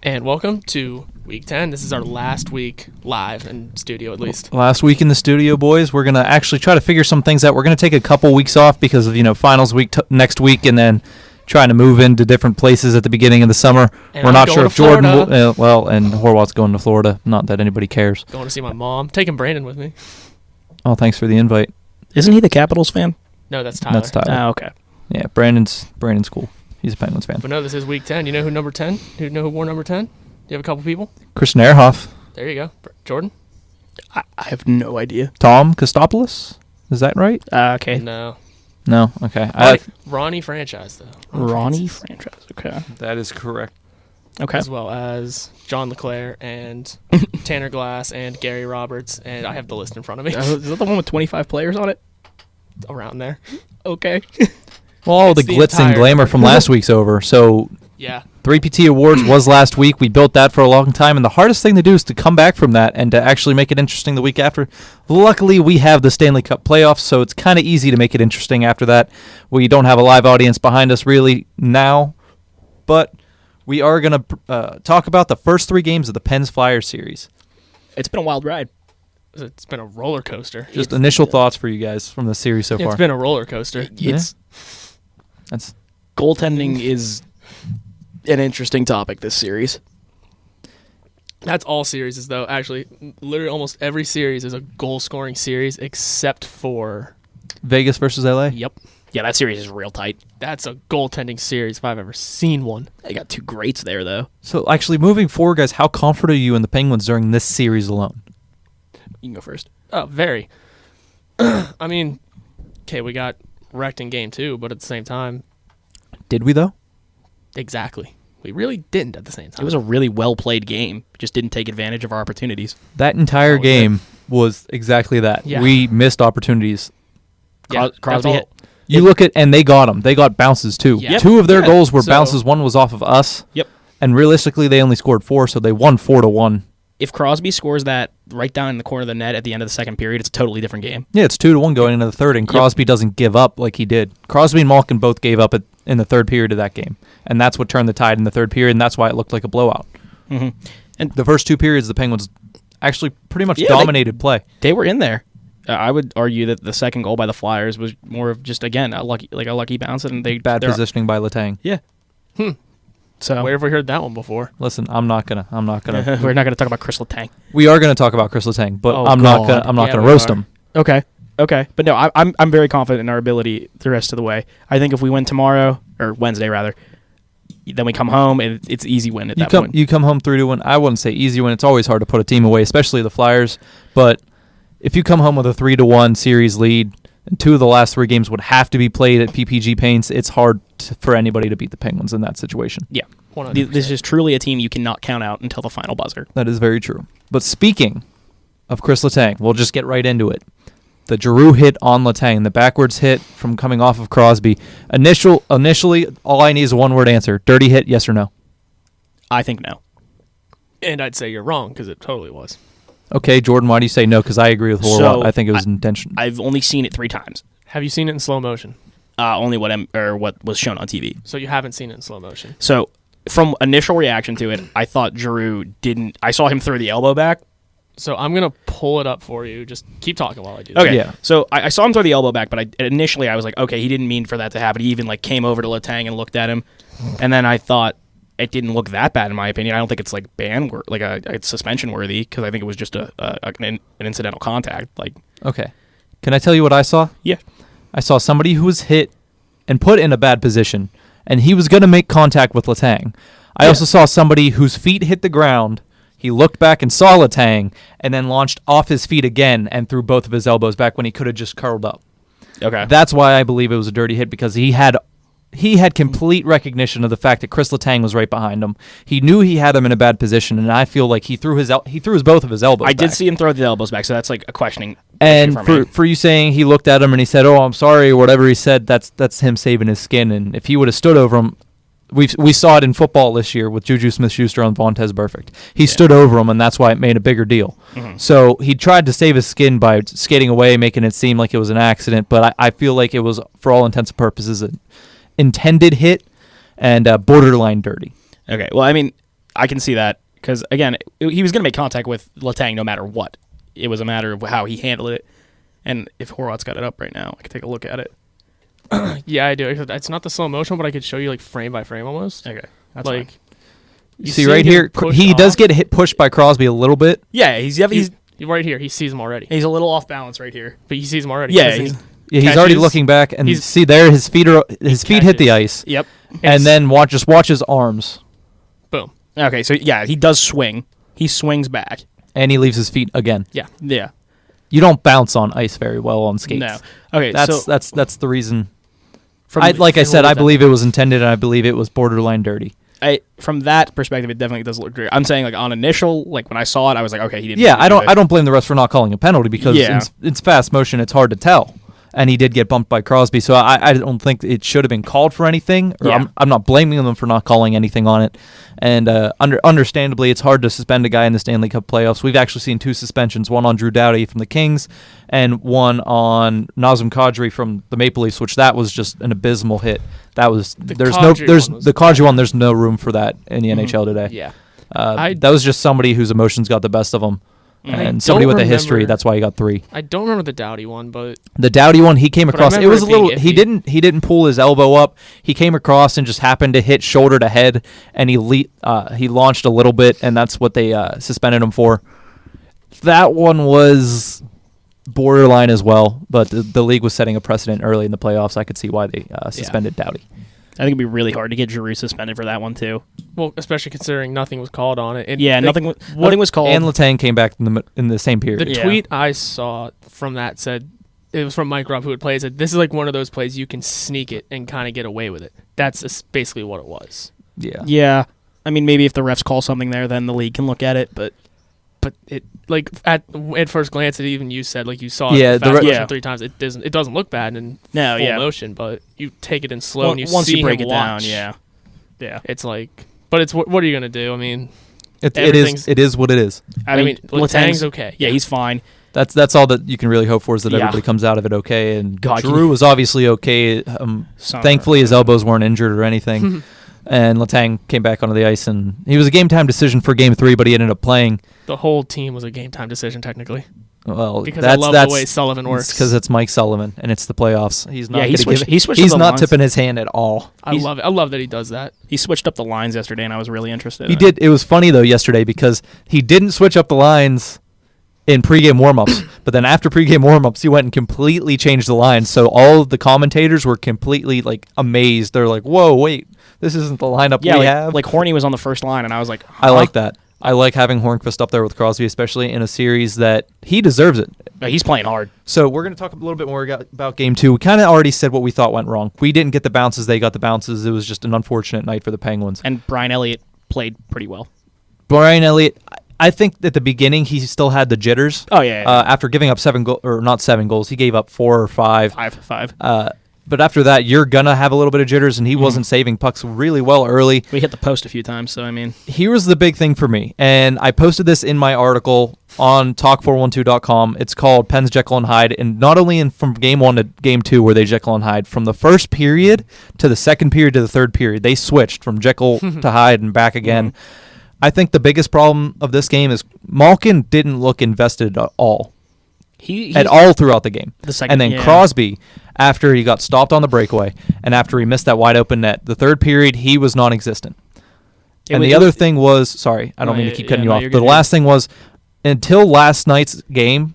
And welcome to Week 10. This is our last week live in studio, at least. Last week in the studio, boys. We're going to actually try to figure some things out. We're going to take a couple weeks off because of, finals week next week and then trying to move into different places at the beginning of the summer. And we're I'm not going sure to if Jordan Florida. and Horwath's going to Florida. Not that anybody cares. Going to see my mom. Taking Brandon with me. Oh, thanks for the invite. Isn't he the Capitals fan? No, that's Tyler. That's Tyler. Ah, okay. Yeah, Brandon's cool. He's a Penguins fan. But no, this is Week 10. You know who number 10? You know who wore number 10? Do you have a couple people? Christian Ehrhoff. There you go. Jordan? I have no idea. Tom Kostopoulos. Is that right? Okay. No. No? Okay. Ronnie Franchise, though. Ronnie Franchise. Okay. That is correct. Okay. As well as John LeClaire and Tanner Glass and Gary Roberts. And I have the list in front of me. Is that the one with 25 players on it? Around there. Okay. Well, all the It's the glitz and entire glamour number. from last week's over. So Yeah. 3PT Awards was last week. We built that for a long time, and the hardest thing to do is to come back from that and to actually make it interesting the week after. Luckily, we have the Stanley Cup Playoffs, so it's kind of easy to make it interesting after that. We don't have a live audience behind us really now, but we are going to talk about the first three games of the Pens-Flyers series. It's been a wild ride. It's been a roller coaster. Just initial thoughts for you guys from the series so far. It's been a roller coaster. That's Goaltending is an interesting topic this series. That's all series, though. Actually, literally almost every series is a goal-scoring series except for... Vegas versus LA. Yep. Yeah, that series is real tight. That's a goaltending series if I've ever seen one. They got two greats there, though. So actually, moving forward, guys, how confident are you in the Penguins during this series alone? You can go first. Oh, very. I mean, okay, we got wrecked in Game 2, but at the same time, Did we, though? exactly. We really didn't at the same time. It was a really well-played game. Just didn't take advantage of our opportunities. That entire Oh, yeah. game was exactly that. Yeah. We missed opportunities. Yeah, Crosby that's all. hit. You look at, and they got them. They got bounces, too. Yeah. Two of their Yeah. goals were So- bounces. One was off of us. Yep. And realistically, they only scored 4, so they won 4-1. If Crosby scores that right down in the corner of the net at the end of the second period, it's a totally different game. Yeah, it's 2-1 going into the third, and Crosby doesn't give up like he did. Crosby and Malkin both gave up in the third period of that game, and that's what turned the tide in the third period, and that's why it looked like a blowout. Mm-hmm. And the first two periods, the Penguins actually pretty much Yeah, dominated play. They were in there. I would argue that the second goal by the Flyers was more of just, again, a lucky bounce, and Bad positioning by Letang. Yeah. So Where have we heard that one before? Listen, I'm not gonna. we're not going to talk about Chris Letang. We are gonna talk about Chris Letang, but Oh, I'm not God. gonna Yeah, gonna we roast are. him. Okay, but no, I'm very confident in our ability the rest of the way. I think if we win tomorrow or Wednesday rather, then we come home and it's easy win at that point. You come home 3-1. I wouldn't say easy win. It's always hard to put a team away, especially the Flyers. But if you come home with a 3-1 series lead, and 2 of the last 3 games would have to be played at PPG Paints, it's hard for anybody to beat the Penguins in that situation. Yeah, 100%. this is truly a team you cannot count out until the final buzzer. That is very true. But speaking of Chris Letang, we'll just get right into it. The Giroux hit on Letang, the backwards hit from coming off of Crosby. Initially, all I need is a one-word answer. Dirty hit, yes or no? I think no. And I'd say you're wrong because it totally was. Okay, Jordan, why do you say no? Because I agree with Horwath. So, I think it was intentional. I've only seen it 3 times. Have you seen it in slow motion? Only what was shown on TV. So you haven't seen it in slow motion. So from initial reaction to it, I thought Giroux didn't. I saw him throw the elbow back. So I'm going to pull it up for you. Just keep talking while I do that. Okay. Yeah. So I saw him throw the elbow back, but initially I was like, okay, he didn't mean for that to happen. He even came over to Letang and looked at him, and then I thought it didn't look that bad in my opinion. I don't think it's it's suspension worthy because I think it was just an incidental contact. Okay. Can I tell you what I saw? Yeah. I saw somebody who was hit and put in a bad position, and he was going to make contact with Letang. I also saw somebody whose feet hit the ground. He looked back and saw Letang, and then launched off his feet again and threw both of his elbows back when he could have just curled up. Okay. That's why I believe it was a dirty hit, because he had complete recognition of the fact that Chris Letang was right behind him. He knew he had him in a bad position, and I feel like he threw both of his elbows I did back. see him throw the elbows back, so that's a questioning. And issue for you saying he looked at him and he said, "Oh, I'm sorry," or whatever he said, that's him saving his skin. And if he would have stood over him, we saw it in football this year with Juju Smith-Schuster on Vontez Burfict. He stood over him, and that's why it made a bigger deal. Mm-hmm. So he tried to save his skin by skating away, making it seem like it was an accident. But I feel like it was, for all intents and purposes, an intended hit and borderline dirty. Okay. Well, I mean, I can see that because again, he was going to make contact with Letang no matter what. It was a matter of how he handled it. And if Horwat's got it up right now, I can take a look at it. Yeah, I do. It's not the slow motion, but I could show you like frame by frame almost. Okay, that's like fine. you See right him here, push he does off. get pushed by Crosby a little bit. Yeah, he's right here. He sees him already, a little off balance right here. but he sees him already. Yeah, 'cause he's- Yeah, he's already catches- looking back, and he's- see there, his feet hit the catches. ice, Yep. and then watch his arms, boom. Okay, so yeah, he does swing. He swings back. and he leaves his feet again. Yeah, Yeah. You don't bounce on ice very well on skates. No. Okay, That's so that's the reason. from Like I said, I that- believe it was intended, and I believe it was borderline dirty. from that perspective, it definitely does look great. I'm saying like on initial, like when I saw it, I was like, okay, he didn't. Yeah, really I do don't it. I don't blame the refs for not calling a penalty because Yeah. it's fast motion. It's hard to tell, and he did get bumped by Crosby, so I don't think it should have been called for anything. Or Yeah. I'm not blaming them for not calling anything on it. And understandably, it's hard to suspend a guy in the Stanley Cup playoffs. We've actually seen 2 suspensions: one on Drew Doughty from the Kings, and one on Nazem Kadri from the Maple Leafs, which that was just an abysmal hit. That was The there's Kadri there's one was the Kadri one. There's no room for that in the NHL today. yeah. That was just somebody whose emotions got the best of him, and somebody don't with a history. remember- That's why he got 3. I don't remember the Doughty one, but The Doughty one, he came But I across. It remember was a it being little. He iffy. didn't pull his elbow up. He came across and just happened to hit shoulder to head, and he launched a little bit, and that's what they suspended him for. That one was borderline as well, but the league was setting a precedent early in the playoffs. I could see why they suspended Doughty. I think it'd be really hard to get Giroux suspended for that one too. well, especially considering nothing was called on it. And Yeah, like, nothing was called. And Letang came back in the same period. The Yeah. tweet I saw from that said it was from Mike Rupp who had played. Said this is like one of those plays you can sneak it and kind of get away with it. That's basically what it was. Yeah. Yeah, I mean maybe if the refs call something there, then the league can look at it. But But it like at first glance, it even you said like you saw Yeah, it the fast re- motion Yeah. 3 times. It doesn't look bad in No, full yeah. motion, but you take it in slow and you once see you break him it down, watch. yeah. It's like, but it's what are you gonna do? I mean, It Everything's- is what it is. I mean, Letang's okay. Yeah, he's fine. That's all that you can really hope for is that Yeah. everybody comes out of it okay. And God, Drew was obviously okay. Thankfully, his elbows weren't injured or anything. And Letang came back onto the ice, and he was a game time decision for Game 3, but he ended up playing. The whole team was a game time decision technically Well, because I love the way Sullivan works. because it's Mike Sullivan and it's the playoffs. He's not. Yeah, he gonna switched- give it- he switched He's up the not lines. tipping his hand at all. I love it. I love that he does that. He switched up the lines yesterday, and I was really interested. He in did. It was funny though yesterday because he didn't switch up the lines in pregame warmups, but then after pregame warmups, he went and completely changed the lines. So all of the commentators were completely like amazed. They're like, "Whoa, wait, this isn't the lineup Yeah, we have." like Horny was on the first line, and I was like, I like that. I like having Hornqvist up there with Crosby, especially in a series that he deserves it. He's playing hard. So we're going to talk a little bit more about Game 2. We kind of already said what we thought went wrong. We didn't get the bounces. They got the bounces. It was just an unfortunate night for the Penguins. And Brian Elliott played pretty well. Brian Elliott, I think at the beginning he still had the jitters. Oh, yeah. After giving up 7 goals, or not 7 goals, he gave up 4 or 5. 5 for 5. But after that, you're going to have a little bit of jitters, and he wasn't saving pucks really well early. We hit the post a few times, so I mean. Here's the big thing for me, and I posted this in my article on talk412.com. It's called Pens, Jekyll, and Hyde, and not only from Game 1 to Game 2 were they Jekyll and Hyde, from the first period to the second period to the third period, they switched from Jekyll to Hyde and back again. I think the biggest problem of this game is Malkin didn't look invested at all. At all throughout the game. The second, and then yeah. Crosby, after he got stopped on the breakaway, and after he missed that wide open net, the third period, he was non-existent. And the other thing was, sorry, I don't mean to keep cutting you off, but the last thing was, until last night's game,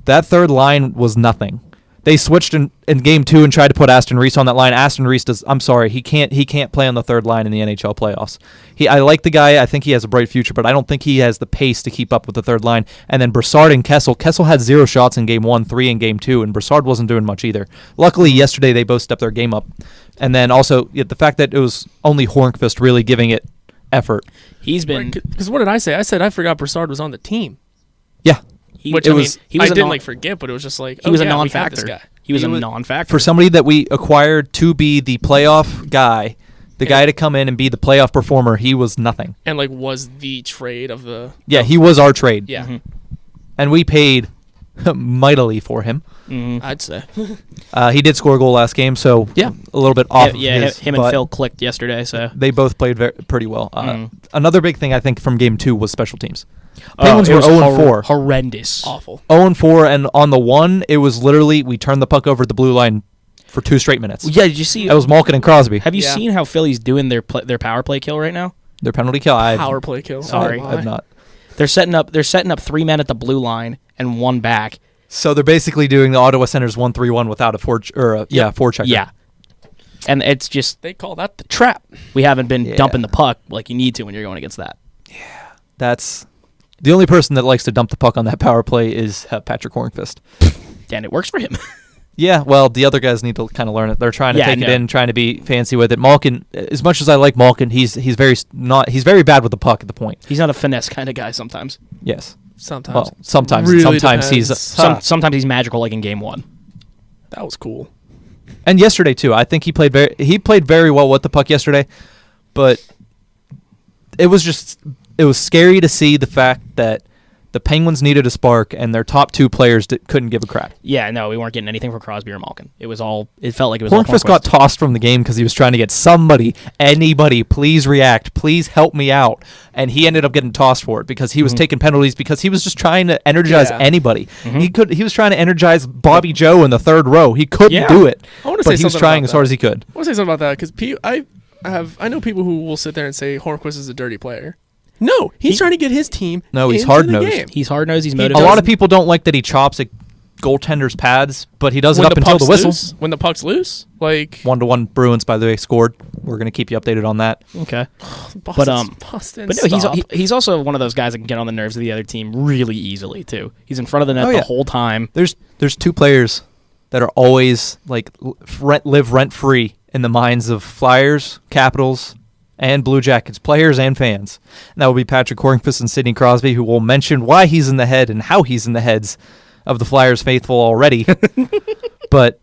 that third line was nothing. They switched in Game 2 and tried to put Aston Reese on that line. Aston Reese he can't play on the third line in the NHL playoffs. I like the guy. I think he has a bright future, but I don't think he has the pace to keep up with the third line. And then Brassard and Kessel. Kessel had 0 shots in Game 1, 3 in Game 2, and Brassard wasn't doing much either. Luckily, yesterday they both stepped their game up. And then also the fact that it was only Hornqvist really giving it effort. He's been. Because what did I say? I said I forgot Brassard was on the team. Yeah. Which it I was- mean, he was I a didn't non- like forget, but it was just like He was a we have non-factor. this guy. He was He a was- non-factor. For somebody that we acquired to be the playoff guy, the guy to come in and be the playoff performer, he was nothing. And like was the trade of the Yeah, he was our trade. yeah. Mm-hmm. And we paid mightily for him. I'd say. He did score a goal last game, so Yeah. a little bit off. Yeah, of his, him and but Phil clicked yesterday. So they both played pretty well. Another big thing I think from game 2 was special teams. Penguins it were was 0-4. horrendous. Awful. 0-4, and on the one, it was literally we turned the puck over the blue line for 2 straight minutes. Yeah, did you see? That was Malkin and Crosby. Have you Yeah. seen how Philly's doing their power play kill right now? Their penalty kill. Power play kill. Sorry. Oh, I've my. not. They're setting up 3 men at the blue line and 1 back. So they're basically doing the Ottawa Senators 1-3-1 without a forechecker. Yeah, and it's just They call that the trap. we haven't been Yeah. dumping the puck like you need to when you're going against that. That's the only person that likes to dump the puck on that power play is Patrick Hornqvist. And it works for him. Yeah, well, the other guys need to kind of learn it. They're trying to Yeah, take it yeah. in, trying to be fancy with it. Malkin, as much as I like Malkin, he's very bad with the puck at the point. He's not a finesse kind of guy sometimes. Yes. Sometimes. Well, sometimes Really sometimes he's depends. Sometimes he's magical like in game 1. That was cool. and yesterday too. I think he played very well with the puck yesterday, but it was scary to see the fact that the Penguins needed a spark and their top 2 players couldn't give a crap. Yeah, no, we weren't getting anything from Crosby or Malkin. It felt like it was all Hornqvist got tossed from the game because he was trying to get anybody, please react, please help me out. And he ended up getting tossed for it because he was taking penalties because he was just trying to energize Yeah. anybody. He was trying to energize Bobby Joe in the 3rd row. He couldn't do it. I wanna but say he was something trying about as hard that. as he could. I want to say something about that because I know people who will sit there and say Hornqvist is a dirty player. No, he's trying to get his team. No, he's into hard-nosed. the game. He's hard-nosed, he's A motivated. lot of people don't like that he chops at goaltenders' pads, but he does it When up until the puck's whistle. loose, when the puck's loose, like 1-1 Bruins, by the way, scored. We're going to keep you updated on that. Okay. Boston, But no, he's also one of those guys that can get on the nerves of the other team really easily too. He's in front of the net Oh, the yeah. whole time. There's 2 players that are always like live rent free in the minds of Flyers, Capitals, and Blue Jackets players and fans. And that will be Patrick Hornqvist and Sidney Crosby, who will mention why he's in the head and how he's in the heads of the Flyers faithful already. But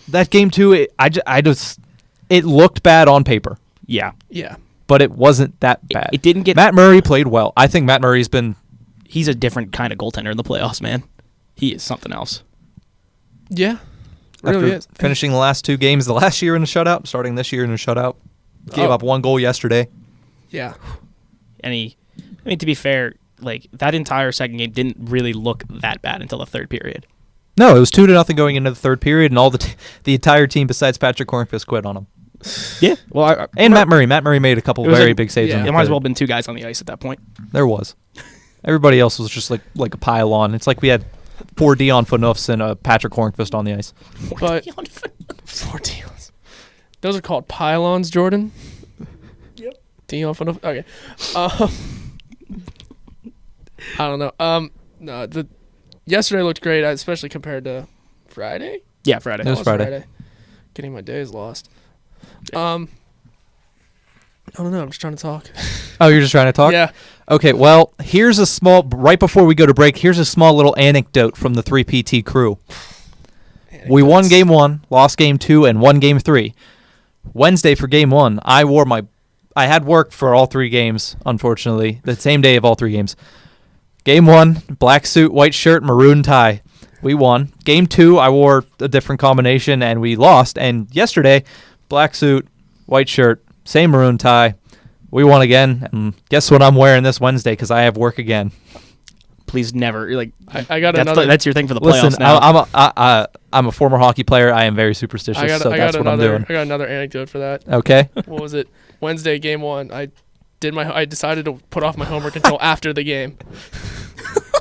that game too, it looked bad on paper, Yeah. yeah, but it wasn't that bad. It didn't get. Matt Murray played well. I think Matt Murray's been. He's a different kind of goaltender in the playoffs, man. He is something else. yeah, After really is. finishing the last 2 games, the last year in a shutout, starting this year in a shutout. Gave Oh. up 1 goal yesterday. Yeah, And to be fair, like that entire second game didn't really look that bad until the 3rd period. No, it was 2-0 going into the 3rd period, and all the entire team besides Patrick Hornqvist quit on him. Yeah. Well, And Matt Murray. Matt Murray made a couple It was very a- big saves. yeah. in There the might as third. well have been 2 guys on the ice at that point. There was. Everybody else was just like a pile on. It's like we had 4 Dion Phaneufs and Patrick Hornqvist on the ice. but 4 deals. Those are called pylons, Jordan. Yep. Dion Phaneuf. Okay. I don't know. No, yesterday looked great, especially compared to Friday. Yeah, Friday. It was Friday. Getting my days lost. I don't know. I'm just trying to talk. Oh, you're just trying to talk? Yeah. Okay, well, right before we go to break, here's a small little anecdote from the 3PT crew. We won game 1, lost game 2, and won game 3. Wednesday for game 1, I had work for all 3 games, unfortunately, the same day of all 3 games. Game 1, black suit, white shirt, maroon tie. We won. Game 2, I wore a different combination, and we lost. And yesterday, black suit, white shirt, same maroon tie. We won again. And guess what I'm wearing this Wednesday because I have work again. Please never I got another. that's your thing for the playoffs Listen, now. I'm a former hockey player. I am very superstitious, so that's what I'm doing. I got another anecdote for that. Okay. What was it? Wednesday, game 1. I decided to put off my homework until after the game.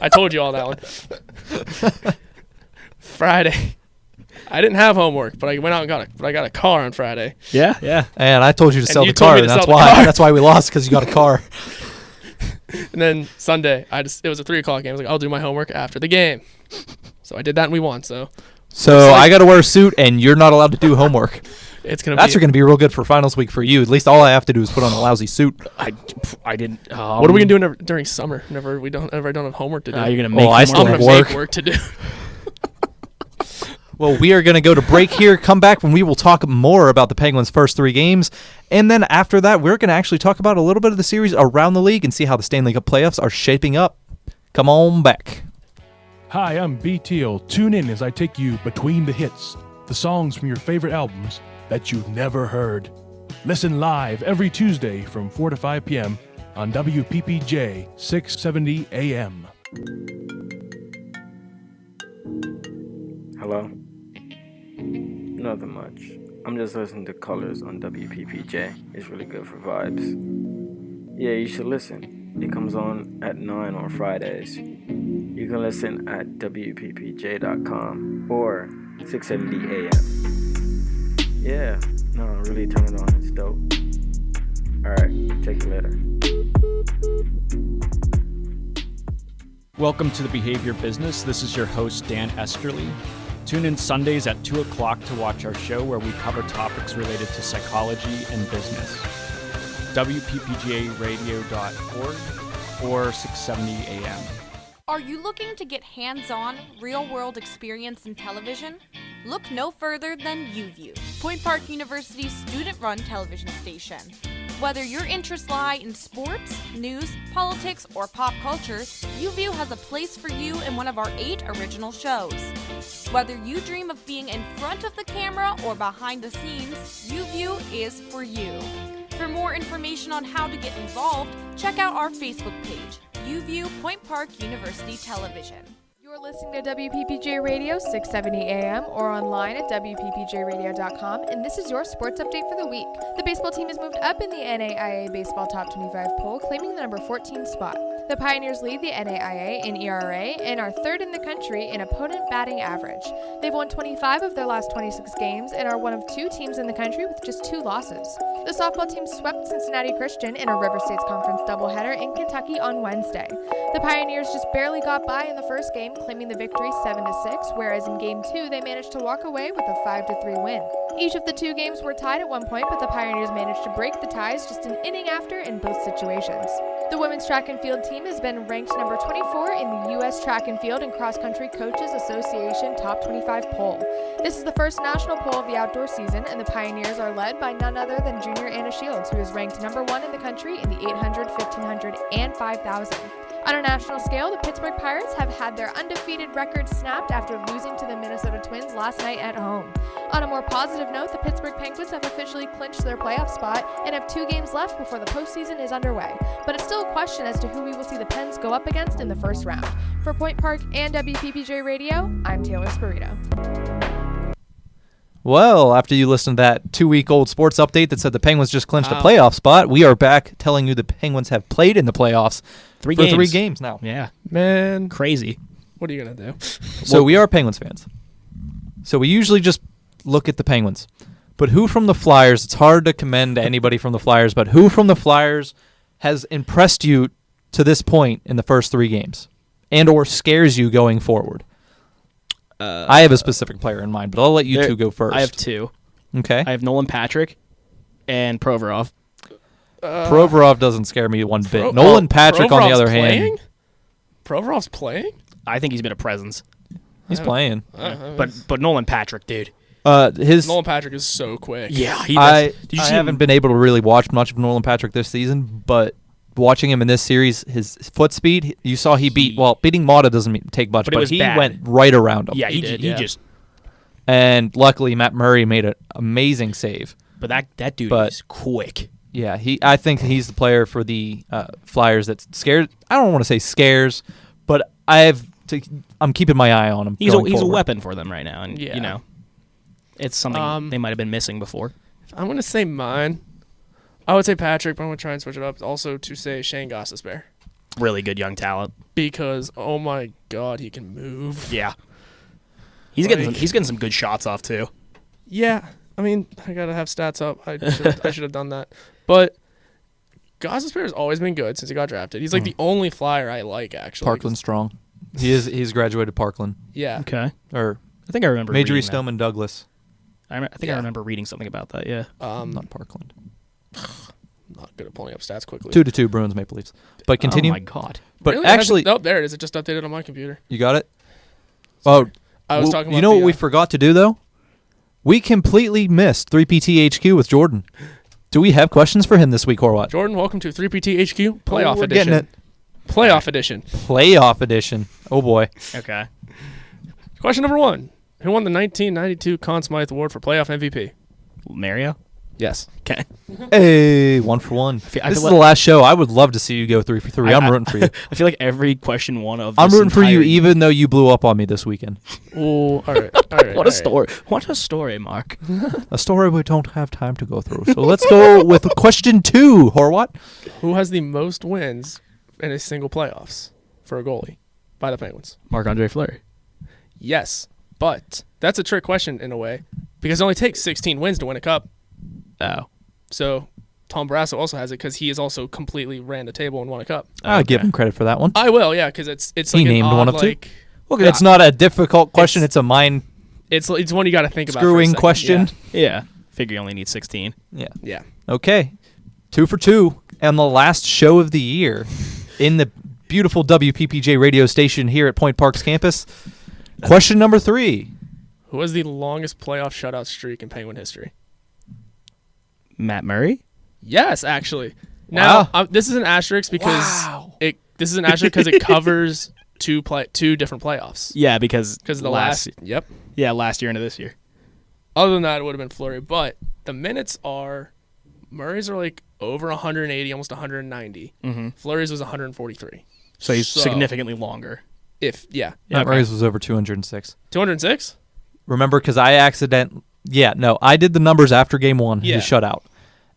I told you all that one. Friday, I didn't have homework, but I went out and got a car on Friday. Yeah. And I told you to sell you the told car, me and to that's sell the why car. that's why we lost because you got a car. And then Sunday, it was a 3:00 game. I was like, I'll do my homework after the game. So I did that and we won. So So I got to wear a suit, and you're not allowed to do homework. it's gonna That's be. going to be real good for finals week for you. At least all I have to do is put on a lousy suit. I didn't. What are we gonna do during summer? Whenever I don't have homework to do. You're gonna make. I homework. still I'm have gonna work. make work to do. Well, we are going to go to break here, come back when we will talk more about the Penguins' first 3 games. And then after that, we're going to actually talk about a little bit of the series around the league and see how the Stanley Cup playoffs are shaping up. Come on back. Hi, I'm B Teal. Tune in as I take you between the hits, the songs from your favorite albums that you've never heard. Listen live every Tuesday from 4 to 5 p.m. on WPPJ 670 AM. Hello? Nothing much. I'm just listening to Colors on WPPJ. It's really good for vibes. Yeah, you should listen. It comes on at 9 on Fridays. You can listen at WPPJ.com or 670 AM. Yeah, no, really turn it on. It's dope. Alright, check you later. Welcome to The Behavior Business. This is your host, Dan Esterly. Tune in Sundays at 2 o'clock to watch our show where we cover topics related to psychology and business. WPPJradio.org or 670 AM. Are you looking to get hands-on, real-world experience in television? Look no further than UView, Point Park University's student-run television station. Whether your interests lie in sports, news, politics, or pop culture, UView has a place for you in one of our 8 original shows. Whether you dream of being in front of the camera or behind the scenes, UView is for you. For more information on how to get involved, check out our Facebook page, UView Point Park University Television. You're listening to WPPJ Radio 670 AM or online at WPPJradio.com, and this is your sports update for the week. The baseball team has moved up in the NAIA Baseball Top 25 poll, claiming the number 14 spot. The Pioneers lead the NAIA in ERA and are third in the country in opponent batting average. They've won 25 of their last 26 games and are one of 2 teams in the country with just 2 losses. The softball team swept Cincinnati Christian in a River States Conference doubleheader in Kentucky on Wednesday. The Pioneers just barely got by in the first game, claiming the victory 7-6, whereas in Game 2 they managed to walk away with a 5-3 win. Each of the 2 games were tied at one point, but the Pioneers managed to break the ties just an inning after in both situations. The women's track and field team has been ranked number 24 in the U.S. Track and Field and Cross Country Coaches Association Top 25 poll. This is the first national poll of the outdoor season, and the Pioneers are led by none other than junior Anna Shields, who is ranked number 1 in the country in the 800, 1500, and 5000. On a national scale, the Pittsburgh Pirates have had their undefeated record snapped after losing to the Minnesota Twins last night at home. On a more positive note, the Pittsburgh Penguins have officially clinched their playoff spot and have 2 games left before the postseason is underway. But it's still a question as to who we will see the Pens go up against in the first round. For Point Park and WPPJ Radio, I'm Taylor Spirito. Well, after you listened to that 2-week-old sports update that said the Penguins just clinched a playoff spot, we are back telling you the Penguins have played in the playoffs for 3 games now. Yeah. Man, Crazy. what are you going to do? So we are Penguins fans. So we usually just look at the Penguins. But who from the Flyers, it's hard to commend anybody from the Flyers, but who from the Flyers has impressed you to this point in the first 3 games and or scares you going forward? I have a specific player in mind, but I'll let you 2 go first. I have 2. Okay. I have Nolan Patrick and Provorov. Provorov doesn't scare me one bit. Nolan Patrick, on the other hand. Provorov's playing? I think he's been a presence. He's playing. But Nolan Patrick, dude. Nolan Patrick is so quick. Yeah, he does. I haven't been able to really watch much of Nolan Patrick this season, but watching him in this series, his foot speed, you saw beating Mata doesn't take much, but he went right around him. Yeah, he did. He just. And luckily, Matt Murray made an amazing save. But that dude is quick. Yeah, I think he's the player for the Flyers that scares. I don't want to say scares, but I'm keeping my eye on him. He's a weapon for them right now, and you know, it's something they might have been missing before. If I'm going to say mine, I would say Patrick, but I'm going to try and switch it up also to say Shane Gostisbehere. Really good young talent. Because, oh my God, he can move. Yeah. He's getting some good shots off, too. Yeah. I mean, I got to have stats up. I should have done that. But Gostisbehere has always been good since he got drafted. He's like the only Flyer I like, actually. Parkland strong. He's graduated Parkland. Yeah. Okay. Or I think I remember Majory Stoneman Douglas. I remember reading something about that, yeah. Not Parkland. Not good at pulling up stats quickly. 2-2 Bruins Maple Leafs. But continue. Oh my God. But really? actually, there it is. It just updated on my computer. You got it? Sorry. I was talking about. You know what we forgot to do though? We completely missed 3PTHQ with Jordan. Do we have questions for him this week or what? Jordan, welcome to 3PTHQ Playoff we're Edition. Getting it. Playoff Edition. Playoff Edition. Oh boy. Okay. Question number 1. Who won the 1992 Conn Smythe Award for playoff MVP? Mario? Yes. Okay. Hey, 1 for 1. feel This is like- the last show. I would love to see you go 3 for 3. I'm rooting for you. I feel like every question one of I'm this rooting for you, entire- even though you blew up on me this weekend. Ooh, all right. All right. What a story. What a story, Mark. A story we don't have time to go through. So let's go with question 2, Horwat. Who has the most wins in a single playoffs for a goalie by the Penguins? Marc-Andre Fleury. Yes, but that's a trick question in a way because it only takes 16 wins to win a cup. Oh. So Tom Barrasso also has it because he has also completely ran the table and won a cup. I'll give him credit for that one. I will, yeah, because it's He like an named odd, one of two. like, Well, It's not a difficult question. It's a mind it's one you got to think about. for a screwing second. question. Yeah. Figure you only need 16. Yeah. Yeah. Okay. 2 for 2. And the last show of the year in the beautiful WPPJ radio station here at Point Park's campus. Question number 3. Who has the longest playoff shutout streak in Penguin history? Matt Murray? Yes, actually. Now Wow. this is an asterisk because it covers two different playoffs. Yeah, because The last yep. Yeah, last year into this year. Other than that, it would have been Fleury. But the minutes are Murray's are like over 180, almost 190. Mm-hmm. Fleury's was 143. So he's So- significantly longer. Yeah. Matt okay. Murray's was over 206. 206? Remember, because I I did the numbers after game 1, Yeah. his shutout.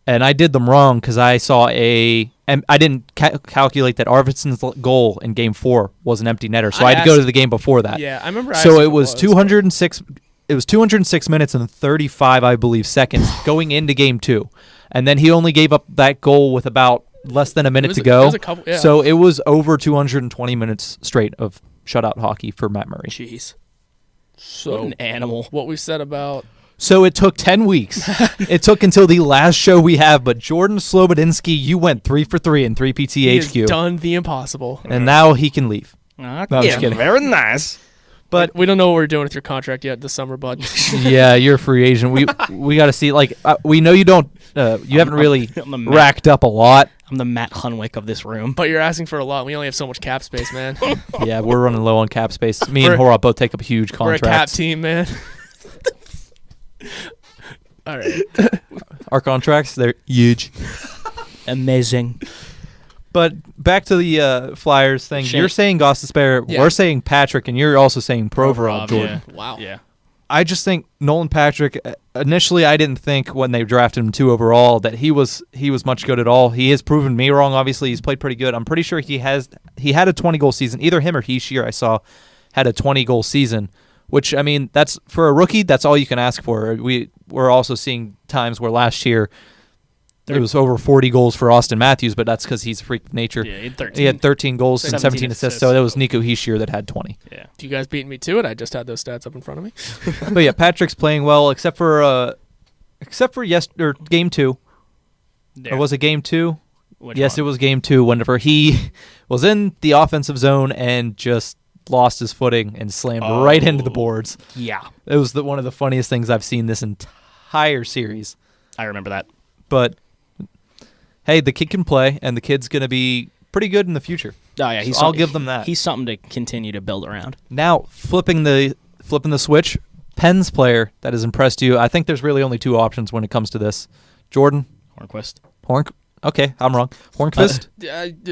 And I did them wrong because I saw and I didn't calculate that Arvidsson's goal in game 4 was an empty netter. So I had to go to the game before that. Yeah, I remember. So asking it if was 206. It was 206 minutes and 35, I believe, seconds going into game 2, and then he only gave up that goal with about less than a minute to go. It was a couple, yeah. So it was over 220 minutes straight of shutout hockey for Matt Murray. Jeez. So What an animal. what we said about So it took 10 weeks. It took until the last show we have, but Jordan Slobodinsky, you went 3 for 3 in 3 he has PTHQ, done the impossible. and now he can leave. I'm just kidding. Very nice. But We don't know what we're doing with your contract yet this summer, bud. yeah, you're a free agent. We got to see. Like we know you don't. You haven't really I'm the Matt, racked up a lot. I'm the Matt Hunwick of this room. But you're asking for a lot. We only have so much cap space, man. Yeah, we're running low on cap space. Me and We're- Horop both take up huge We're a cap contracts. team, man. All right. Our contracts, they're huge. Amazing. But back to the Flyers thing. Shane. You're saying Gostisbehere, Yeah. we're saying Patrick, and you're also saying Provorov, Provorov, Jordan. yeah. Wow. Yeah. I just think Nolan Patrick. Initially, I didn't think when they drafted him 2 overall that he was much good at all. He has proven me wrong. Obviously, he's played pretty good. I'm pretty sure he had a 20-goal season. Either him or Heishier I saw had a 20-goal season, which I mean that's for a rookie. That's all you can ask for. We're also seeing times where last year it was over 40 goals for Austin Matthews, but that's because he's a freak of nature. Yeah, he had 13. He had 13 goals and 17 assists, so that was Nico Heishier that had 20. Yeah. You guys beating me to it. I just had those stats up in front of me. But yeah, Patrick's playing well, except for game 2. Yeah. Or was it game 2? Which Yes, one? it was game 2. Whenever he was in the offensive zone and just lost his footing and slammed right into the boards. Yeah. It was one of the funniest things I've seen this entire series. I remember that. But hey, the kid can play, and the kid's going to be pretty good in the future. Oh yeah, So I'll give them that. He's something to continue to build around. Now, flipping the switch, Penn's player that has impressed you. I think there's really only 2 options when it comes to this. Jordan, Hornquist. Okay, I'm wrong. Hornquist,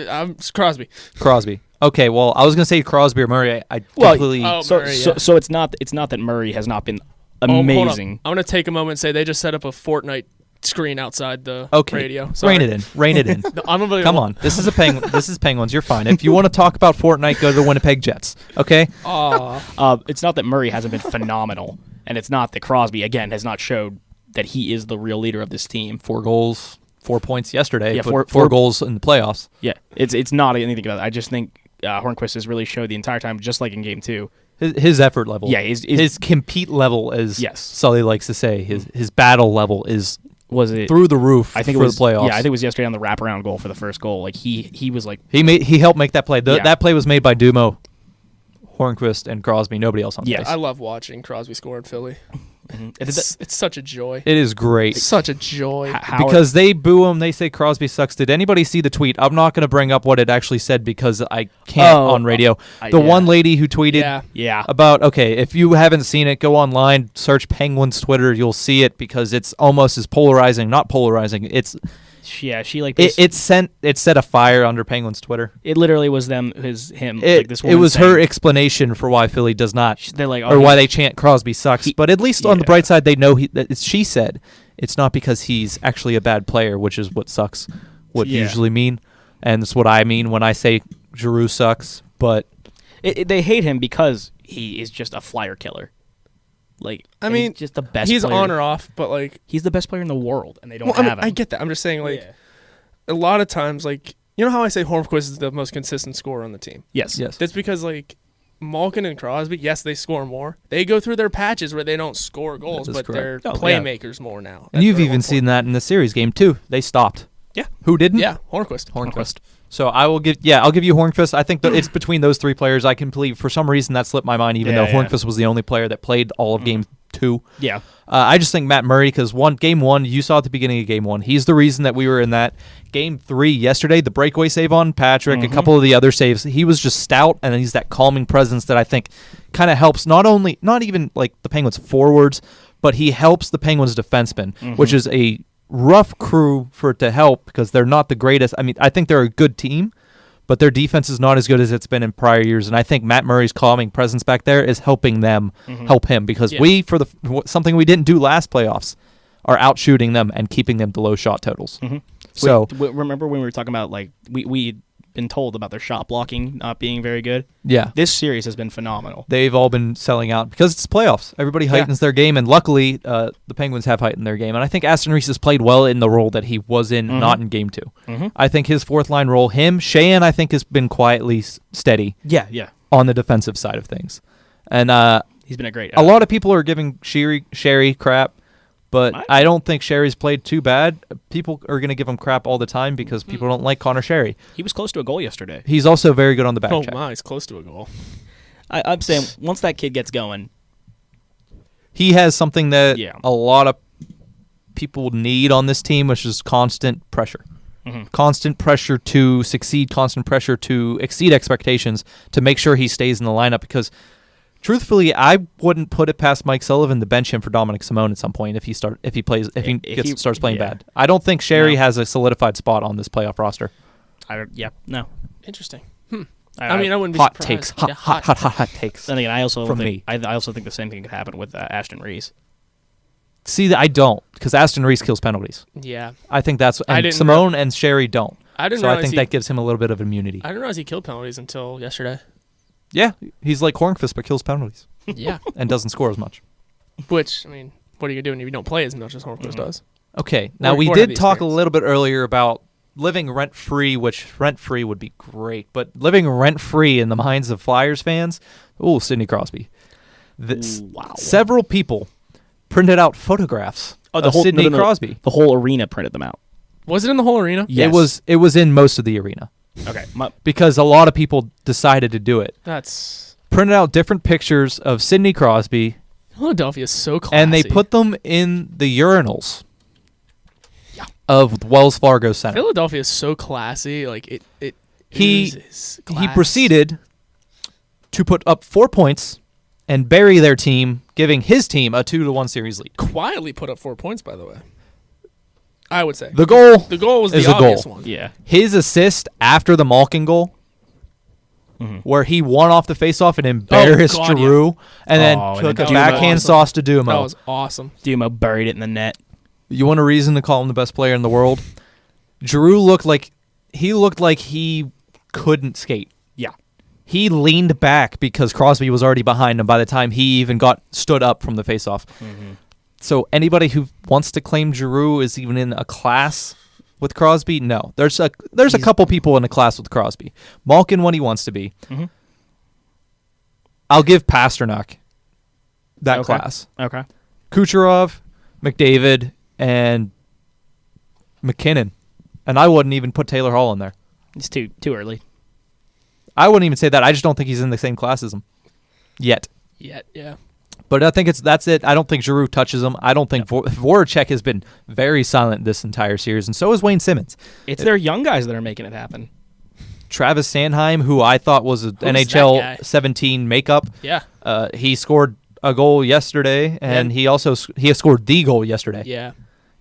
I'm Crosby. Crosby. Okay, well, I was going to say Crosby or Murray. I completely. Oh, So Murray, so, yeah. so it's not that Murray has not been Oh, hold on. amazing. I'm gonna take a moment and say they just set up a Fortnite screen outside the Okay, radio. Sorry. rein it in. Rein it in. No, I'm gonna Come on, this is Penguins. You're fine. If you want to talk about Fortnite, go to the Winnipeg Jets. Okay. It's not that Murray hasn't been phenomenal, and it's not that Crosby again has not showed that he is the real leader of this team. 4 goals, 4 points yesterday. Yeah, but four- 4 goals in the playoffs. Yeah, it's not anything about that. I just think Hornquist has really showed the entire time, just like in Game 2. His effort level. Yeah, his compete level, as Yes. Sully likes to say, his battle level is Was it through the roof. I think for it was the playoffs. Yeah, I think it was yesterday on the wraparound goal for the first goal. Like he was like he helped make that play. Yeah. That play was made by Dumo, Hornquist, and Crosby. Nobody else on the Yes. ice. I love watching Crosby score in Philly. It's such a joy. It is great. Such a joy. Because they boo him, they say Crosby sucks. Did anybody see the tweet? I'm not going to bring up what it actually said because I can't on radio. One lady who tweeted about, okay, if you haven't seen it, go online, search Penguins Twitter, you'll see it because it's almost as polarizing. Not polarizing. She like this. It set a fire under Penguins Twitter. It literally was him. This it was her explanation for why Philly does not, they're like, or why they chant Crosby sucks. But at least on the bright side, they know she said it's not because he's actually a bad player, which is what sucks. What usually mean, and it's what I mean when I say Giroux sucks. But they hate him because he is just a flyer killer. Like, I mean, he's just the best. He's player. on or off, but like he's the best player in the world, and they don't have him. I get that. I'm just saying, like, a lot of times, like, you know how I say Hornquist is the most consistent scorer on the team. Yes. That's because like Malkin and Crosby, yes, they score more. They go through their patches where they don't score goals, but correct. they're playmakers more now. And you've even seen that in the series game too. They stopped. Yeah. Who didn't? Yeah, Hornquist. So I'll give you Hornqvist. I think it's between those three players. I completely, for some reason, that slipped my mind. Even though Hornqvist was the only player that played all of game 2. Yeah. I just think Matt Murray, because game 1, you saw at the beginning of game 1, he's the reason that we were in that. Game 3 yesterday, the breakaway save on Patrick, a couple of the other saves, he was just stout, and he's that calming presence that I think kind of helps not even like the Penguins forwards, but he helps the Penguins defensemen, which is a rough crew for it to help because they're not the greatest. I mean, I think they're a good team, but their defense is not as good as it's been in prior years. And I think Matt Murray's calming presence back there is helping them help him because we, for something we didn't do last playoffs, are out shooting them and keeping them to low shot totals. So remember when we were talking about like we'd been told about their shot blocking not being very good? Yeah. This series has been phenomenal. They've all been selling out because it's playoffs. Everybody heightens their game, and luckily the Penguins have heightened their game. And I think Aston Reese has played well in the role that he was in, not in game 2. I think his fourth line role, Sheahan, I think has been quietly steady. Yeah. On the defensive side of things. And he's been a great a lot of people are giving Sherry crap. But I don't think Sherry's played too bad. People are going to give him crap all the time because people don't like Connor Sherry. He was close to a goal yesterday. He's also very good on the back check. Oh, my, he's close to a goal. I'm saying once that kid gets going. He has something that a lot of people need on this team, which is constant pressure. Constant pressure to succeed, constant pressure to exceed expectations to make sure he stays in the lineup because truthfully, I wouldn't put it past Mike Sullivan to bench him for Dominic Simone at some point if he starts playing bad. I don't think Sherry has a solidified spot on this playoff roster. Interesting. I mean, I wouldn't be hot surprised. takes, hot takes. And again, I also think the same thing could happen with Ashton Reese. See, I don't because Aston Reese kills penalties. Yeah, I think that's and Simone and Sherry don't. I think that gives him a little bit of immunity. I didn't realize he killed penalties until yesterday. Yeah, he's like Hornqvist, but kills penalties. Yeah. And doesn't score as much. Which, I mean, what are you doing if you don't play as much as Hornqvist does? Okay, now we did talk a little bit earlier about living rent-free, which rent-free would be great, but living rent-free in the minds of Flyers fans, Sidney Crosby. Several people printed out photographs of Sidney Crosby. The whole arena printed them out. Was it in the whole arena? Yes. It was in most of the arena. Okay. Because a lot of people decided to do it. That's printed out different pictures of Sidney Crosby. Philadelphia is so classy. And they put them in the urinals of Wells Fargo Center. Philadelphia is so classy. Like he proceeded to put up 4 points and bury their team, giving his team a 2-1 series lead. Quietly put up 4 points, by the way. I would say the goal was the obvious one. Yeah, his assist after the Malkin goal, where he won off the faceoff and embarrassed Giroux, and then took a backhand sauce to Dumo. That was awesome. Dumo buried it in the net. You want a reason to call him the best player in the world? Giroux looked like he couldn't skate. Yeah, he leaned back because Crosby was already behind him by the time he even stood up from the faceoff. So anybody who wants to claim Giroux is even in a class with Crosby, no. There's a couple people in a class with Crosby. Malkin when he wants to be. I'll give Pasternak that class. Okay. Kucherov, McDavid, and McKinnon. And I wouldn't even put Taylor Hall in there. It's too early. I wouldn't even say that. I just don't think he's in the same class as him. Yet, yeah. But I think that's it. I don't think Giroux touches him. I don't think Voracek has been very silent this entire series, and so is Wayne Simmons. It's their young guys that are making it happen. Travis Sanheim, who I thought was an that guy? NHL 17 makeup. Yeah. He scored a goal yesterday, and he has scored the goal yesterday. Yeah.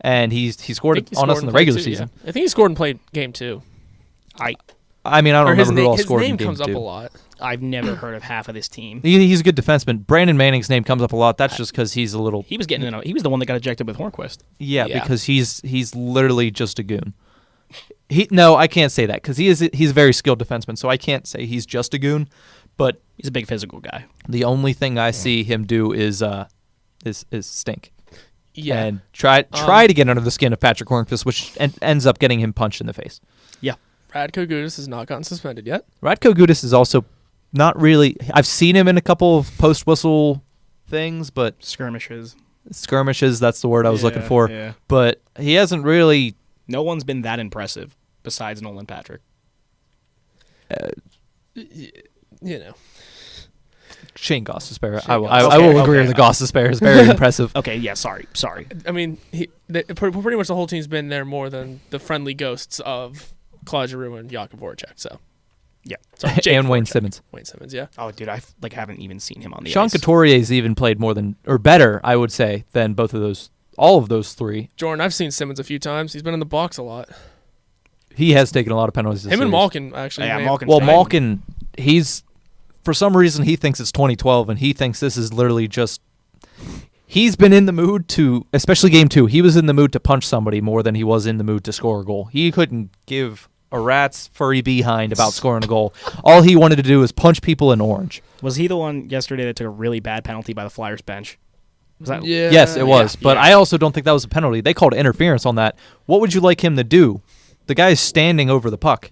And he scored think he on us scored in the play regular too, season. Yeah. I think he scored and played game 2. I mean, I don't remember who all his scored name in game comes up 2. a lot. I've never heard of half of this team. He's a good defenseman. Brandon Manning's name comes up a lot. That's just because he's a little. He was he was the one that got ejected with Hornquist. Yeah, Yeah. because he's literally just a goon. No, I can't say that because he's a very skilled defenseman. So I can't say he's just a goon. But He's a big physical guy. the only thing I see him do is stink. Yeah. And try to get under the skin of Patrick Hornquist, which ends up getting him punched in the face. Yeah. Radko Gudas has not gotten suspended yet. Radko Gudas is also not really. I've seen him in a couple of post whistle things, but Skirmishes. that's the word I was looking for. Yeah. But he hasn't really. No one's been that impressive besides Nolan Patrick. You know. Shane Gostisbehere. Shane I will Gostisbehere. agree with the Gostisbehere is very impressive. Okay, yeah, sorry. I mean, pretty much the whole team's been there more than the friendly ghosts of Claude Giroux and Jakub Voracek. So, Yeah. sorry, Jake And Wayne Voracek. Simmons. Wayne Simmons, yeah. Oh, dude, I haven't even seen him on the Sean ice. Couturier's even played more than, or better, I would say, than all of those three. Jordan, I've seen Simmons a few times. He's been in the box a lot. He has taken a lot of penalties this Him and series. Malkin actually. Yeah, made- Malkin's Well, bad. Malkin, for some reason, he thinks it's 2012, and he thinks this is literally just. He's been in the mood to, especially game 2, he was in the mood to punch somebody more than he was in the mood to score a goal. He couldn't give a rat's furry behind about scoring a goal. All he wanted to do was punch people in orange. Was he the one yesterday that took a really bad penalty by the Flyers bench? Was that? Yeah. Yes, it was, but yeah. I also don't think that was a penalty. They called interference on that. What would you like him to do? The guy's standing over the puck.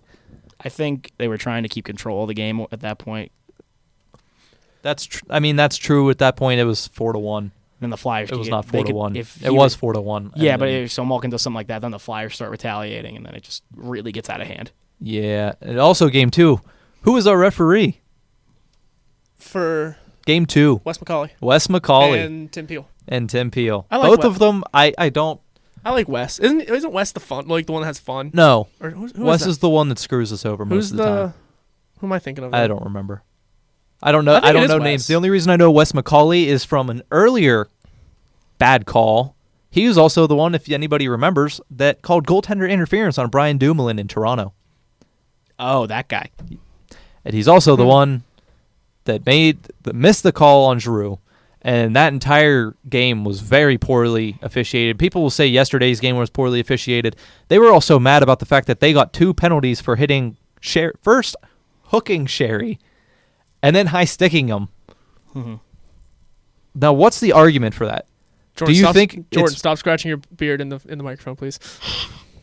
I think they were trying to keep control of the game at that point. That's true. At that point, it was 4-1. Then the Flyers. It was could- not they could- 4-1. if It he was were- 4-1. Yeah, and but then- if Malkin does something like that, then the Flyers start retaliating, and then it just really gets out of hand. yeah. And also, game 2. Who was our referee? For Game 2. Wes McCauley. Wes McCauley And Tim Peel. and Tim Peel. I like Both Wes. of them, I don't. I like Wes. Isn't Wes the fun? Like the one that has fun? No. Or who Wes that? is the one that screws us over Who's most of the time. Who am I thinking of? I don't remember. I don't know. I think I it don't is know Wes. names. The only reason I know Wes McCauley is from an earlier bad call. He was also the one, if anybody remembers, that called goaltender interference on Brian Dumoulin in Toronto. Oh, that guy. And he's also the one that missed the call on Giroux. And that entire game was very poorly officiated. People will say yesterday's game was poorly officiated. They were also mad about the fact that they got 2 penalties for hitting first hooking Sherry and then high sticking him. Mm-hmm. Now, what's the argument for that? Jordan, Do you stop, think Jordan, it's- stop scratching your beard in the microphone, please?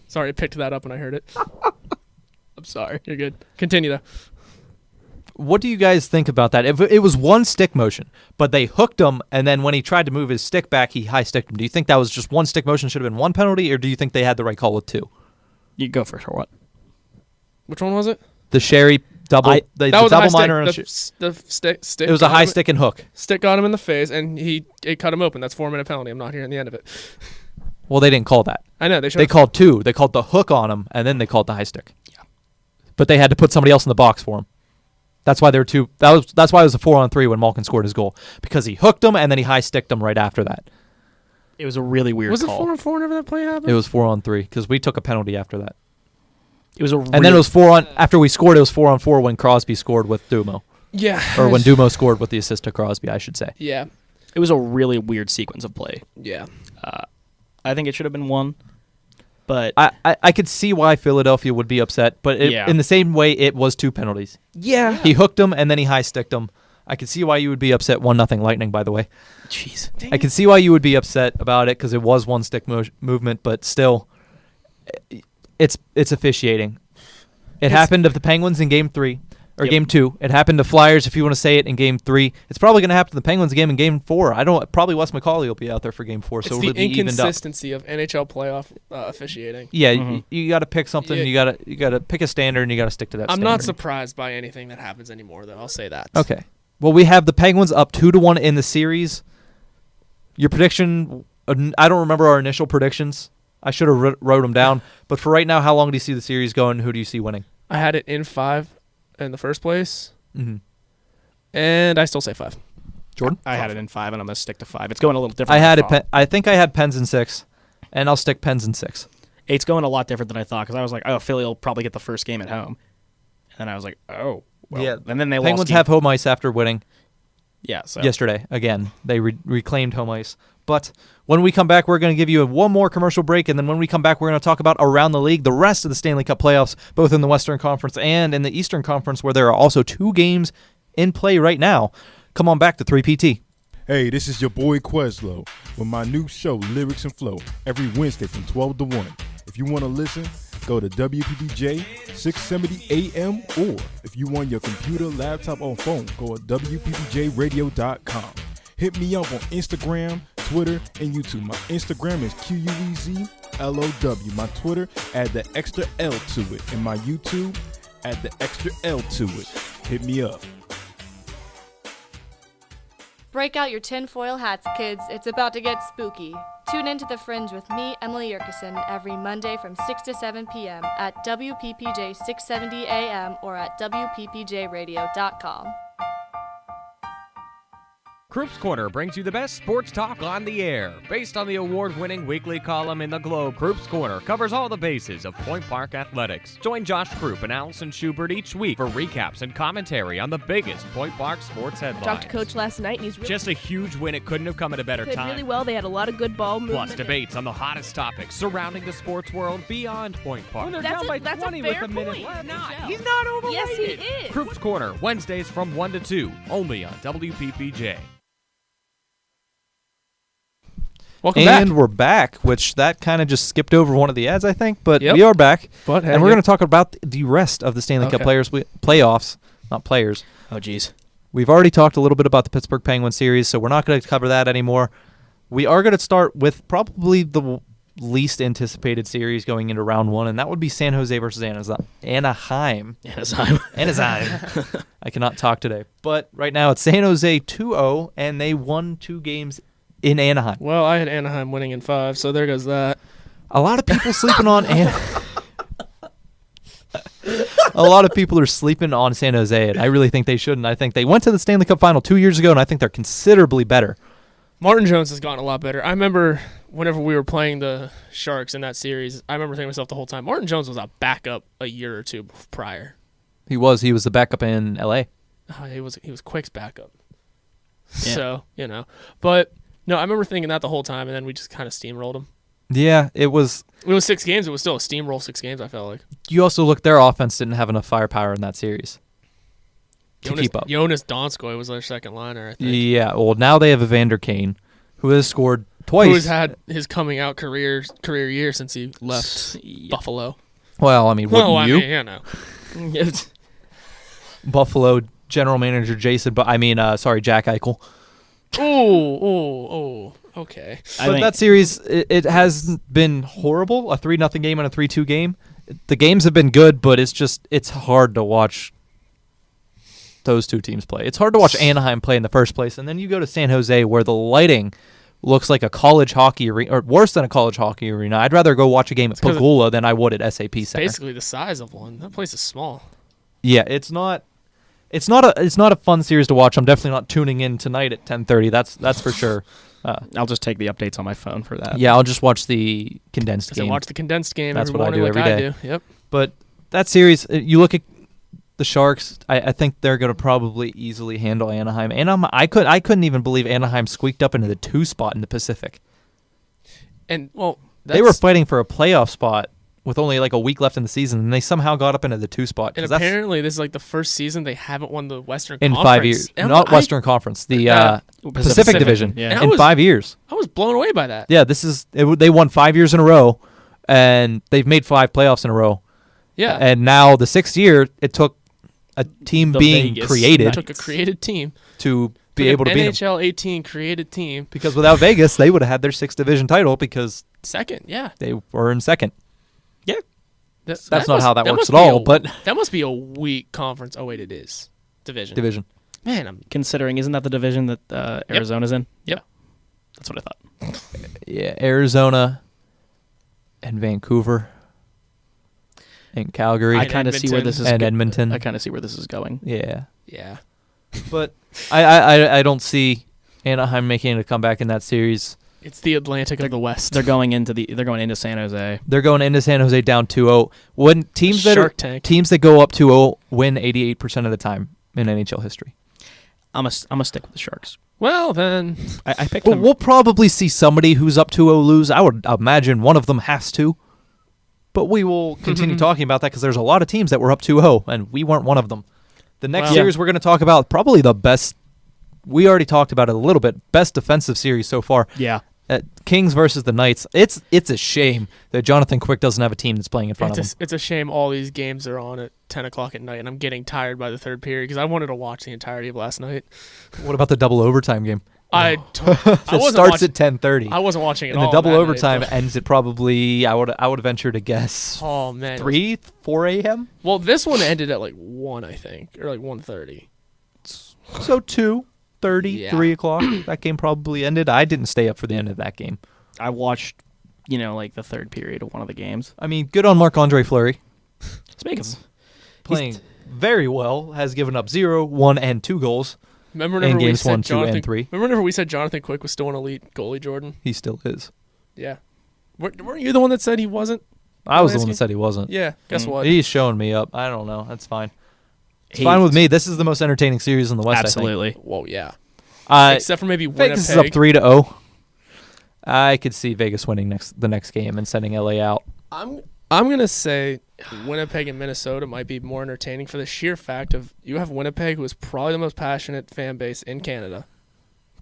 Sorry, I picked that up when I heard it. I'm sorry. You're good. Continue though. What do you guys think about that? If it was one stick motion, but they hooked him, and then when he tried to move his stick back, he high sticked him. Do you think that was just one stick motion, should have been 1 penalty, or do you think they had the right call with 2? You go first or what? Which one was it? The Sherry double, I- the That was a high double minor. stick. The stick. It was a got high him- stick and hook. Stick got him in the face, and it cut him open. That's 4-minute penalty. I'm not hearing the end of it. Well, they didn't call that. I know they should. They called 2. They called the hook on him, and then they called the high stick. Yeah. But they had to put somebody else in the box for him. That's why there were 2. That's why it was a 4-on-3 when Malkin scored his goal, because he hooked him and then he high sticked him right after that. It was a really weird Was it call. 4-on-4 whenever that play happened? It was 4-on-3 because we took a penalty after that, It was a and then it was 4 after we scored. It was 4-on-4 when Crosby scored with Dumo, Yeah. or when Dumo scored with the assist to Crosby, I should say. Yeah. It was a really weird sequence of play. Yeah. I think it should have been 1, but I could see why Philadelphia would be upset, but Yeah. in the same way, it was 2 penalties. yeah. He hooked him and then he high sticked him. I could see why you would be upset. 1-0 Lightning, by the way. Jeez. I can see why you would be upset about it because it was one stick movement, but still, it's officiating. It happened to the Penguins in Game 3 or Yep. Game 2. It happened to Flyers, if you want to say it, in Game 3. It's probably going to happen to the Penguins game in Game 4. Probably Wes McCauley will be out there for Game 4, so It's it'll the be evened up. inconsistency of NHL playoff officiating. Yeah, Mhm. you got to pick something. Yeah. You got to pick a standard, and you got to stick to that. I'm standard. not surprised by anything that happens anymore, though. I'll say that. Okay. Well, we have the Penguins up 2-1 in the series. Your prediction, I don't remember our initial predictions. I should have wrote them down. But for right now, how long do you see the series going? Who do you see winning? I had it in 5 in the first place, Mm-hmm. and I still say 5. Jordan? I had it in 5, and I'm going to stick to 5. It's going a little different. I think I had Pens in 6, and I'll stick Pens in 6. It's going a lot different than I thought because I was like, oh, Philly will probably get the first game at home. And then I was like, oh. Well. Yeah. And then they Penguins lost. have home ice after winning So. yesterday. Again, they reclaimed home ice. But when we come back, we're going to give you one more commercial break, and then when we come back, we're going to talk about around the league, the rest of the Stanley Cup playoffs, both in the Western Conference and in the Eastern Conference, where there are also 2 games in play right now. Come on back to 3PT. Hey, this is your boy Queslow with my new show, Lyrics and Flow, every Wednesday from 12 to 1. If you want to listen, go to WPPJ 670 AM, or if you want your computer, laptop, or phone, go to WPPJradio.com. Hit me up on Instagram, Twitter, and YouTube. My Instagram is QUEZLOW. My Twitter, add the extra L to it. And my YouTube, add the extra L to it. Hit me up. Break out your tinfoil hats, kids. It's about to get spooky. Tune into The Fringe with me, Emily Yerkison, every Monday from 6 to 7 p.m. at WPPJ 670 AM or at WPPJradio.com. Croups Corner brings you the best sports talk on the air. Based on the award-winning weekly column in the Globe, Croups Corner covers all the bases of Point Park athletics. Join Josh Croup and Allison Schubert each week for recaps and commentary on the biggest Point Park sports headlines. Talked to Coach last night, and he's really Just a huge win. It couldn't have come at a better played time. really well. They had a lot of good ball movement. Plus debates on the hottest topics surrounding the sports world beyond Point Park. Well, that's a fair point. He's not overrated. Yes, he is. Croups Corner, Wednesdays from 1 to 2, only on WPPJ. Welcome back. And we're back, which that kind of just skipped over one of the ads, I think. But Yep. we are back. But and we're going to talk about the rest of the Stanley Cup playoffs, not players. Oh, geez. We've already talked a little bit about the Pittsburgh Penguins series, so we're not going to cover that anymore. We are going to start with probably the least anticipated series going into round 1, and that would be San Jose versus Anaheim. Anaheim. I cannot talk today. But right now it's San Jose 2-0, and they won 2 games in Anaheim. Well, I had Anaheim winning in 5, so there goes that. A lot of people sleeping on A lot of people are sleeping on San Jose, and I really think they shouldn't. I think they went to the Stanley Cup Final 2 years ago, and I think they're considerably better. Martin Jones has gotten a lot better. I remember whenever we were playing the Sharks in that series, I remember thinking to myself the whole time, Martin Jones was a backup a year or 2 prior. He was the backup in L.A. He was Quick's backup. Yeah. So, But, no, I remember thinking that the whole time, and then we just kind of steamrolled them. Yeah, it was 6 games. It was still a steamroll 6 games, I felt like. You also look, their offense didn't have enough firepower in that series to keep up. Jonas Donskoy was their second liner, I think. Yeah, well, now they have Evander Kane, who has scored twice. Who has had his coming out career year since he left Buffalo. Well, I mean, wouldn't you? I mean, you know. Buffalo general manager Jack Eichel. Oh, okay. But that series, it has been horrible. A 3-0 game and a 3-2 game. The games have been good, but it's hard to watch those two teams play. It's hard to watch Anaheim play in the first place, and then you go to San Jose where the lighting looks like a college hockey arena, or worse than a college hockey arena. I'd rather go watch a game at Pagula than I would at SAP Center. Basically the size of one. That place is small. Yeah, it's not a fun series to watch. I'm definitely not tuning in tonight at 10:30. That's for sure. I'll just take the updates on my phone for that. Yeah, I'll just watch the condensed game. Watch the condensed game. That's every what I do morning every like day. I do. Yep. But that series, you look at the Sharks. I think they're going to probably easily handle Anaheim. I couldn't even believe Anaheim squeaked up into the 2 spot in the Pacific. And they were fighting for a playoff spot with only like a week left in the season, and they somehow got up into the 2 spot. And apparently, this is like the first season they haven't won the Western in Conference. 5 years. Not Western Conference, the Pacific Division. Yeah. In 5 years. I was blown away by that. Yeah, they won 5 years in a row, and they've made 5 playoffs in a row. Yeah. And now the 6th year, it took a team being created. It took a created team to be able to beat them. NHL 18 created team. Because without Vegas, they would have had their 6th division title because second, yeah. They were in second. Yeah. That's not how that works at all, but that must be a weak conference. Oh wait, it is. Division. Division. Man, I'm considering, isn't that the division that Arizona's in? Yep. That's what I thought. Yeah, Arizona and Vancouver and Calgary. I kind of see where this is and Edmonton. I kind of see where this is going. Yeah. Yeah. But I don't see Anaheim making a comeback in that series. It's the Atlantic of the West. They're going into San Jose. They're going into San Jose down 2-0. When teams that go up 2-0 win 88% of the time in NHL history. I'm a stick with the Sharks. Well, then I picked Well, them. we'll probably see somebody who's up 2-0 lose. I would imagine one of them has to. But we will continue talking about that because there's a lot of teams that were up 2-0, and we weren't one of them. The next series we're going to talk about, probably the best. We already talked about it a little bit. Best defensive series so far. Yeah. Kings versus the Knights. It's a shame that Jonathan Quick doesn't have a team that's playing in front of him. It's a shame all these games are on at 10 o'clock at night, and I'm getting tired by the third period because I wanted to watch the entirety of last night. What about the double overtime game? I It starts at 10:30. I wasn't watching it and all. the double that overtime night, ends at probably, I would venture to guess, oh man, 3, 4 a.m.? Well, this one ended at like 1, I think, or like 1:30. So 2:30, 3 o'clock. That game probably ended. I didn't stay up for the end of that game. I watched, like the third period of one of the games. I mean, good on Marc-Andre Fleury. Speaking Playing very well, has given up 0, 1, and 2 goals. Remember in whenever we games said 1, 2, Jonathan, and 3. Remember whenever we said Jonathan Quick was still an elite goalie, Jordan? He still is. Yeah. Weren't you the one that said he wasn't? I was the one that said he wasn't. Yeah. Guess what? He's showing me up. I don't know. That's fine. It's fine with me. This is the most entertaining series in the West. Absolutely. I think. Whoa, yeah. Except for maybe Vegas Winnipeg. is up 3-0. I could see Vegas winning the next game and sending LA out. I'm gonna say Winnipeg and Minnesota might be more entertaining for the sheer fact of you have Winnipeg, who is probably the most passionate fan base in Canada,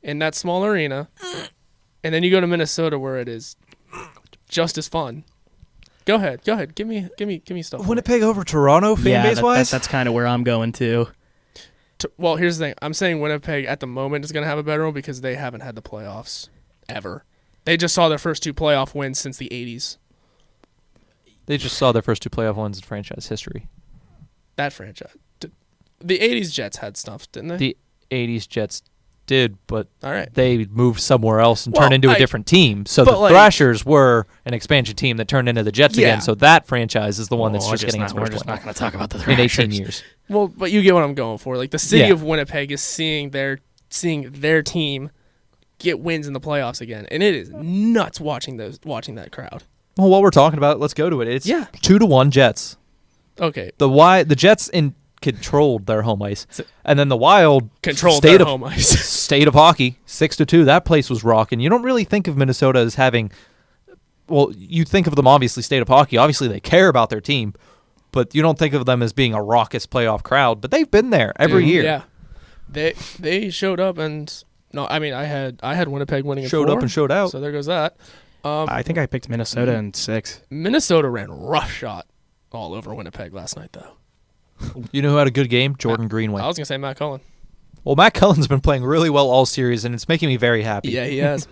in that small arena, and then you go to Minnesota where it is just as fun. Go ahead. Give me stuff. Winnipeg over Toronto fan base wise. That's kind of where I'm going to. Well, here's the thing. I'm saying Winnipeg at the moment is gonna have a better one because they haven't had the playoffs ever. They just saw their first 2 playoff wins since the 80s. They just saw their first 2 playoff wins in franchise history. That franchise. The 80s Jets had stuff, didn't they? The 80s Jets did, but all right. They moved somewhere else and turned into a different team. So the Thrashers were an expansion team that turned into the Jets again. So that franchise is the one that's just getting its first We're just win. not going to talk about the Thrashers. In 18 years. Well, but you get what I'm going for. Like the city of Winnipeg is seeing their team get wins in the playoffs again, and it is nuts watching that crowd. Well, while we're talking about it, let's go to it. It's 2-1 Jets. Okay. The Jets controlled their home ice, and then the Wild controlled their home ice. State of hockey 6-2. That place was rocking. You don't really think of Minnesota as having. Well, you think of them obviously state of hockey. Obviously, they care about their team, but you don't think of them as being a raucous playoff crowd. But they've been there every year. Yeah, they showed up and. No, I mean I had Winnipeg winning. Showed up and showed out. So there goes that. I think I picked Minnesota in 6. Minnesota ran roughshod all over Winnipeg last night, though. You know who had a good game? Jordan Greenway. I was gonna say Matt Cullen. Well, Matt Cullen's been playing really well all series, and it's making me very happy. Yeah, he has.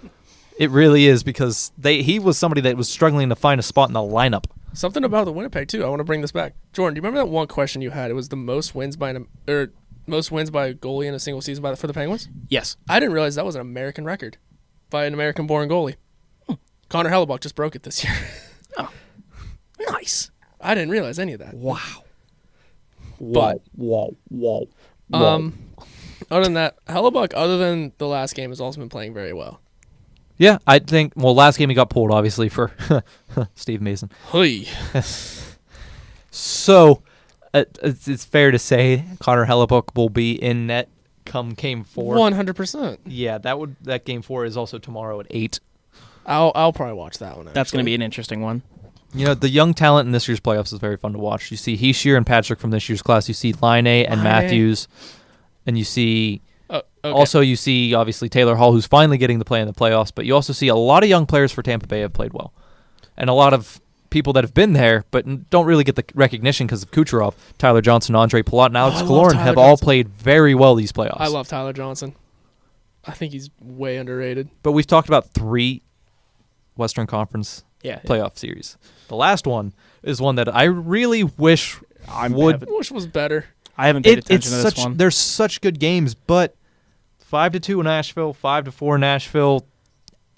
It really is because he was somebody that was struggling to find a spot in the lineup. Something about the Winnipeg too. I want to bring this back. Jordan, do you remember that one question you had? It was the most wins by a goalie in a single season for the Penguins? Yes. I didn't realize that was an American record by an American-born goalie. Connor Hellebuck just broke it this year. Oh, nice. I didn't realize any of that. Wow. But, Whoa. Other than that, Hellebuck, other than the last game, has also been playing very well. Yeah, I think. Well, last game he got pulled, obviously, for Steve Mason. Hey. So, it's fair to say Connor Hellebuck will be in net come Game 4. 100%. Yeah, that Game 4 is also tomorrow at 8. I'll probably watch that one. That's going to be an interesting one. You know, the young talent in this year's playoffs is very fun to watch. You see Heishier and Patrick from this year's class. You see Laine and Matthews. And you see... Also, you see, obviously, Taylor Hall, who's finally getting to play in the playoffs. But you also see a lot of young players for Tampa Bay have played well. And a lot of people that have been there but don't really get the recognition because of Kucherov. Tyler Johnson, Andre Palat, and Alex Killorn have all played very well these playoffs. I love Tyler Johnson. I think he's way underrated. But we've talked about 3 Western Conference playoff series. The last one is one that I really wish was better. I haven't paid attention to this one. There's such good games, but 5-2 in Nashville, 5-4 in Nashville.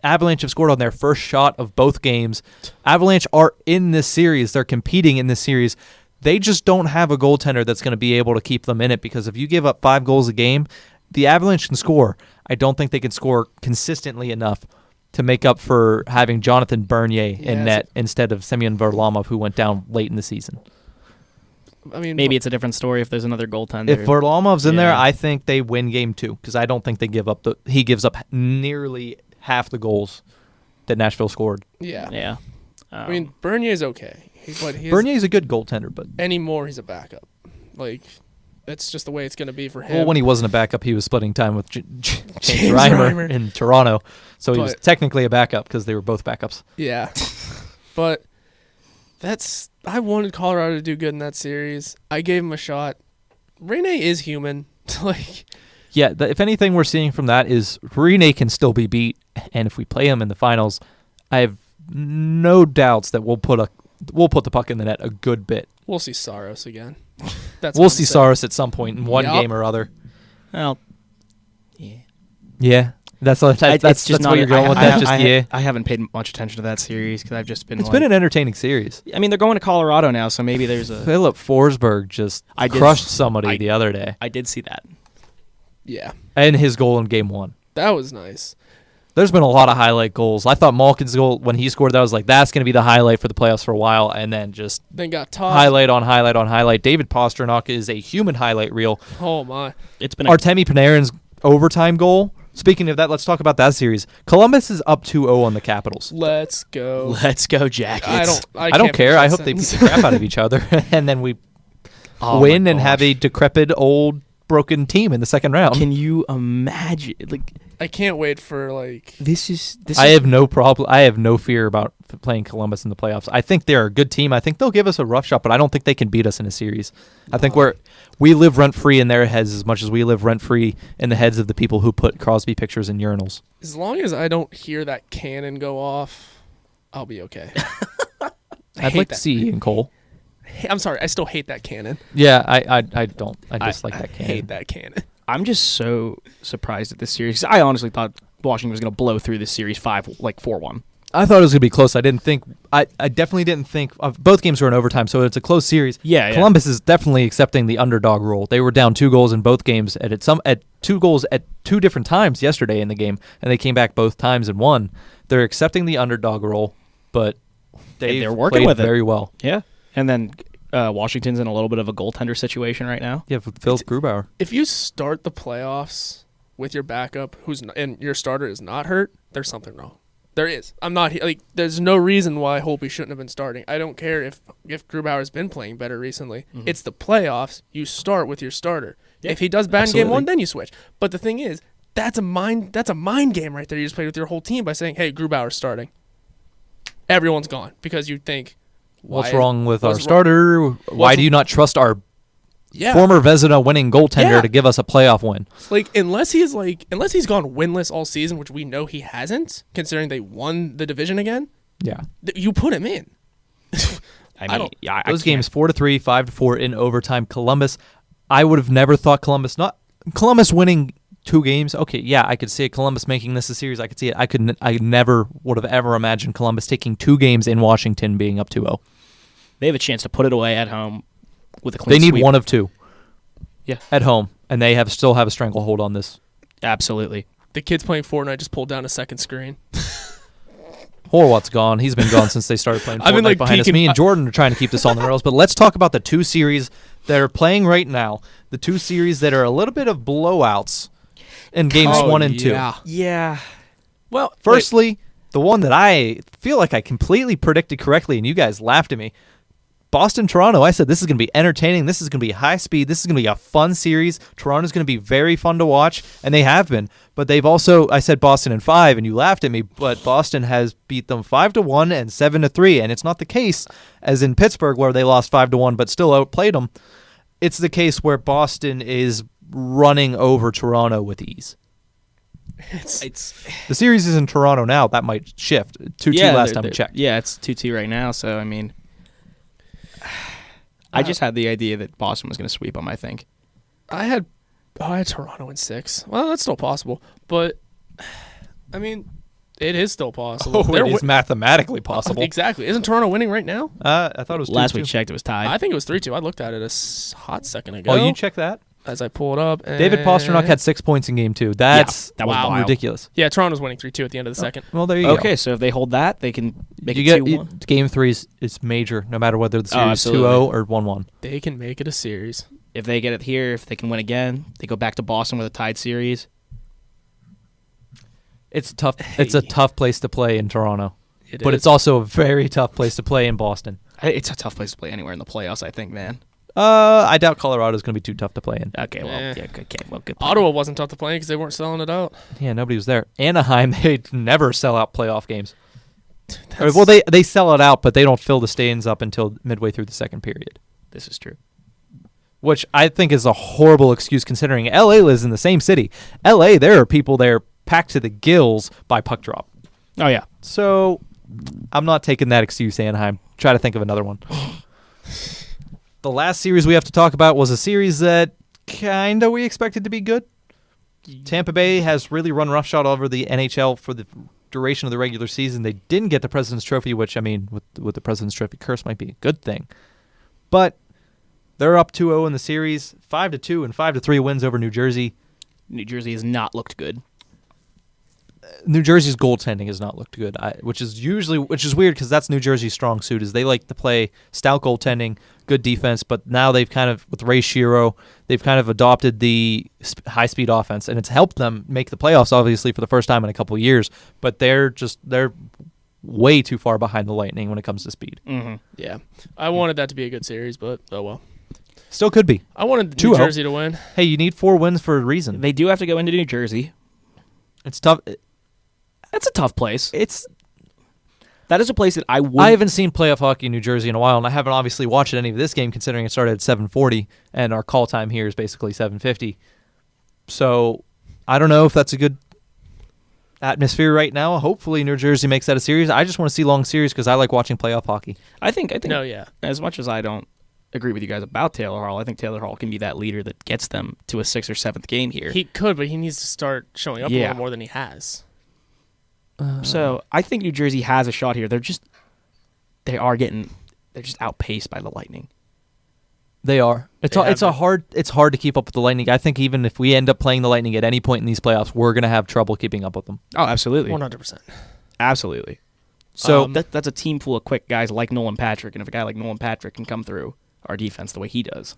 Avalanche have scored on their first shot of both games. Avalanche are in this series. They're competing in this series. They just don't have a goaltender that's going to be able to keep them in it, because if you give up 5 goals a game, the Avalanche can score. I don't think they can score consistently enough to make up for having Jonathan Bernier in net instead of Semyon Varlamov, who went down late in the season. I mean, Maybe it's a different story if there's another goaltender. If Varlamov's in there, I think they win game 2, because I don't think they give up he gives up nearly half the goals that Nashville scored. Yeah. I mean, Bernier's okay. Bernier's a good goaltender, but anymore he's a backup. Like, that's just the way it's going to be for him. Well, when he wasn't a backup, he was splitting time with James Reimer in Toronto, so he was technically a backup because they were both backups. Yeah, but I wanted Colorado to do good in that series. I gave him a shot. Rene is human. Yeah, if anything we're seeing from that is Rene can still be beat, and if we play him in the finals, I have no doubts that we'll put the puck in the net a good bit. We'll see Saros again. We'll see Saros at some point in one game or other. Well, yeah. That's what you're going with. I haven't paid much attention to that series because I've just been. It's been an entertaining series. I mean, they're going to Colorado now, so maybe there's a. Philip Forsberg just crushed somebody the other day. I did see that. Yeah. And his goal in game 1. That was nice. There's been a lot of highlight goals. I thought Malkin's goal when he scored, that was like, that's going to be the highlight for the playoffs for a while, and then just got tossed. Highlight on highlight on highlight. David Pastrnak is a human highlight reel. Oh my! It's been Artemi Panarin's overtime goal. Speaking of that, let's talk about that series. Columbus is up 2-0 on the Capitals. Let's go. Let's go, Jackets. I don't care. I hope they beat the crap out of each other, and then we win and have a decrepit old broken team in the second round. Can you imagine? I can't wait for this. I have no problem. I have no fear about playing Columbus in the playoffs. I think they're a good team. I think they'll give us a rough shot, but I don't think they can beat us in a series. I think we live rent free in their heads as much as we live rent free in the heads of the people who put Crosby pictures in urinals. As long as I don't hear that cannon go off, I'll be okay. I'd like to see Ian Cole. I'm sorry, I still hate that cannon. Yeah, I don't. I dislike that cannon. I hate that cannon. I'm just so surprised at this series. I honestly thought Washington was going to blow through this series 4-1. I thought it was going to be close. I definitely didn't think both games were in overtime, so it's a close series. Yeah. Columbus is definitely accepting the underdog role. They were down 2 goals in both games at 2 goals at 2 different times yesterday in the game, and they came back both times and won. They're accepting the underdog role, but they're working with it very well. Yeah. And then Washington's in a little bit of a goaltender situation right now. Yeah, with Phil Grubauer. If you start the playoffs with your backup and your starter is not hurt, there's something wrong. There is. There's no reason why Holtby shouldn't have been starting. I don't care if Grubauer's been playing better recently. Mm-hmm. It's the playoffs. You start with your starter. Yeah, if he does bad in game 1, then you switch. But the thing is, that's a mind game right there. You just played with your whole team by saying, "Hey, Grubauer's starting." Everyone's gone because you think, what's wrong with our starter? Why do you not trust our former Vezina winning goaltender to give us a playoff win? Unless he's gone winless all season, which we know he hasn't, considering they won the division again. Yeah, you put him in. Those games 4-3, 5-4 in overtime. Columbus, I would have never thought Columbus winning 2 games. Okay, yeah, I could see Columbus making this a series. I could see it. I never would have ever imagined Columbus taking 2 games in Washington being up 2-0. They have a chance to put it away at home with a clean sweep. They need sweep. one of 2. Yeah, at home, and they still have a stranglehold on this. Absolutely. The kids playing Fortnite just pulled down a second screen. Horwat's gone. He's been gone since they started playing Fortnite behind us. Me and Jordan are trying to keep this on the rails, but let's talk about the 2 series that are playing right now. The 2 series that are a little bit of blowouts in games 1 and 2. Yeah. Well, firstly, the one that I feel like I completely predicted correctly, and you guys laughed at me. Boston-Toronto, I said this is going to be entertaining. This is going to be high speed. This is going to be a fun series. Toronto's going to be very fun to watch, and they have been. But they've also, I said Boston in 5, and you laughed at me, but Boston has beat them 5-1 and 7-3, and it's not the case as in Pittsburgh where they lost 5-1 but still outplayed them. It's the case where Boston is running over Toronto with ease. The series is in Toronto now. That might shift. 2-2 last time we checked. Yeah, it's 2-2 right now, so I mean... I just had the idea that Boston was going to sweep them, I think. I had Toronto in 6. Well, that's still possible. But, I mean, It is still possible. Oh, it is mathematically possible. Exactly. Isn't Toronto winning right now? I thought it was 2-2. Last we checked, it was tied. I think it was 3-2. I looked at it a hot second ago. Oh, you check that? As I pull it up. And David Pasternak had 6 points in game 2. That was wild. ridiculous. Yeah, Toronto's winning 3-2 at the end of the second. Well, there you go. Okay, so if they hold that, they can make You it get 2-1. game 3 is major, no matter whether the series absolutely. 2-0 or 1-1. They can make it a series. If they get it here, if they can win again, they go back to Boston with a tied series. It's tough. It's a tough place to play in Toronto, but is. it's also a very tough place to play in Boston. It's a tough place to play anywhere in the playoffs, I think, man. I doubt Colorado's going to be too tough to play in. Okay, well, Eh. yeah, okay, well, good. Ottawa wasn't tough to play because they weren't selling it out. Yeah, nobody was there. Anaheim, they never sell out playoff games. Well, they sell it out, but they don't fill the stands up until midway through the second period. This is true. Which I think is a horrible excuse considering LA lives in the same city. LA, there are people there packed to the gills by puck drop. Oh, yeah. So I'm not taking that excuse, Anaheim. Try to think of another one. The last series we have to talk about was a series that kind of we expected to be good. Tampa Bay has really run roughshod over the NHL for the duration of the regular season. They didn't get the President's Trophy, which, I mean, with the President's Trophy curse might be a good thing. But they're up 2-0 in the series, 5-2 and 5-3 wins over New Jersey. New Jersey has not looked good. New Jersey's goaltending has not looked good, which is weird because that's New Jersey's strong suit. Is they like to play stout goaltending, good defense, but now they've kind of with Ray Shero, they've kind of adopted the high-speed offense, and it's helped them make the playoffs obviously for the first time in a couple of years. But they're way too far behind the Lightning when it comes to speed. Mm-hmm. Yeah. I wanted that to be a good series, but oh well. Still could be. I wanted 2-0. New Jersey to win. Hey, you need 4 wins for a reason. They do have to go into New Jersey. It's tough. That's a tough place. That is a place that I haven't seen playoff hockey in New Jersey in a while, and I haven't obviously watched any of this game considering it started at 7:40, and our call time here is basically 7:50. So I don't know if that's a good atmosphere right now. Hopefully New Jersey makes that a series. I just want to see long series because I like watching playoff hockey. I think. No, yeah. As much as I don't agree with you guys about Taylor Hall, I think Taylor Hall can be that leader that gets them to a 6th or 7th game here. He could, but he needs to start showing up a little more than he has. So I think New Jersey has a shot here. They're just outpaced by the Lightning. They are. It's hard to keep up with the Lightning. I think even if we end up playing the Lightning at any point in these playoffs, we're going to have trouble keeping up with them. Oh, absolutely. 100%. Absolutely. So that's a team full of quick guys like Nolan Patrick, and if a guy like Nolan Patrick can come through our defense the way he does.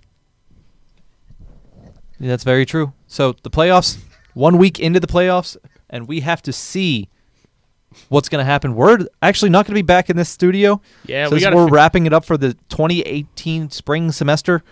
Yeah, that's very true. So the playoffs, 1 week into the playoffs, and we have to see what's going to happen. We're actually not going to be back in this studio. Yeah, so we're wrapping it up for the 2018 spring semester.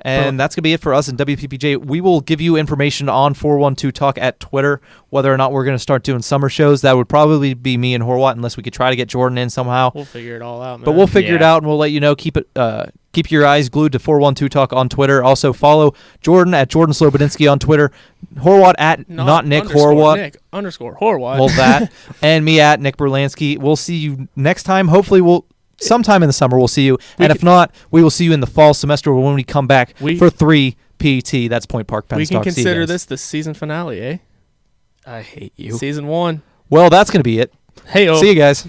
And that's going to be it for us in WPPJ. We will give you information on 412 Talk at Twitter, whether or not we're going to start doing summer shows. That would probably be me and Horwat, unless we could try to get Jordan in somehow. We'll figure it all out, man. But we'll figure it out, and we'll let you know. Keep your eyes glued to 412 Talk on Twitter. Also, follow Jordan at Jordan Slobodinsky on Twitter. Horwat at not Nick Horwat. Nick _Horwat. Well, that. And me at Nick Berlansky. We'll see you next time. Hopefully, sometime in the summer we'll see you. And if not, we will see you in the fall semester when we come back for 3 PT. That's Point Park Penstock. We can consider this the season finale, eh? I hate you. Season 1. Well, that's going to be it. Hey-o. See you guys.